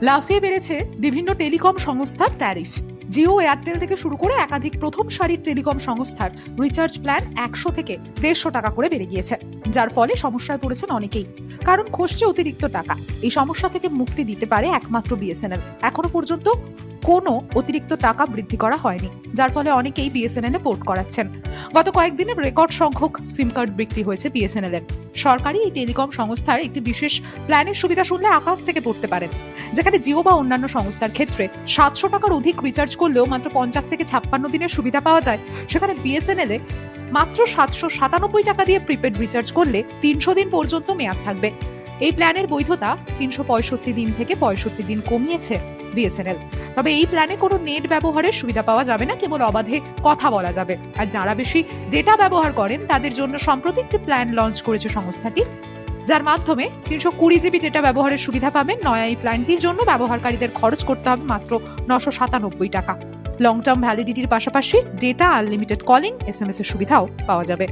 লাফিয়ে বেড়েছে বিভিন্ন টেলিকম সংস্থার ট্যারিফ। জিও, এয়ারটেল থেকে শুরু করে একাধিক প্রথম সারির টেলিকম সংস্থার রিচার্জ প্ল্যান 100 থেকে 150 টাকা করে বেড়ে গিয়েছে, যার ফলে সমস্যায় পড়েছেন অনেকেই। কারণ খসছে অতিরিক্ত টাকা। এই সমস্যা থেকে মুক্তি দিতে পারে একমাত্র বিএসএনএল। এখনো পর্যন্ত কোনো অতিরিক্ত টাকা বৃদ্ধি করা হয়নি, যার ফলে অনেকেই বিএসএনএল এ পোর্ট করাচ্ছেন। গত কয়েকদিনে রেকর্ড সংখ্যক সিম কার্ড বিক্রি হয়েছে বিএসএনএল এর। সরকারি এই টেলিকম সংস্থার একটি বিশেষ প্ল্যানের সুবিধা শুনলে আকাশ থেকে পড়তে পারেন, যেখানে জিও বা অন্যান্য সংস্থার ক্ষেত্রে 700 টাকার অধিক রিচার্জ করলেও মাত্র 50 থেকে 56 দিনের সুবিধা পাওয়া যায়। সেখানে বিএসএনএল এ মাত্র 797 টাকা দিয়ে প্রিপেড রিচার্জ করলে 300 দিন পর্যন্ত মেয়াদ থাকবে। এই প্ল্যানের বৈধতা 365 দিন থেকে 65 দিন কমিয়েছে বিএসএনএল। তবে এই প্ল্যানে কোনো নেট ব্যবহারের সুবিধা পাওয়া যাবে না, কেবল অবাধে কথা বলা যাবে। আর যারা বেশি ডেটা ব্যবহার করেন তাদের জন্য সম্প্রতি একটি প্ল্যান লঞ্চ করেছে সংস্থাটি, যার মাধ্যমে 320 জিবি ডেটা ব্যবহারের সুবিধা পাবেন। নয়া এই প্ল্যানটির জন্য ব্যবহারকারীদের খরচ করতে হবে মাত্র 997 টাকা। লং টার্ম ভ্যালিডিটির পাশাপাশি ডেটা, আনলিমিটেড কলিং, SMS এর সুবিধাও পাওয়া যাবে।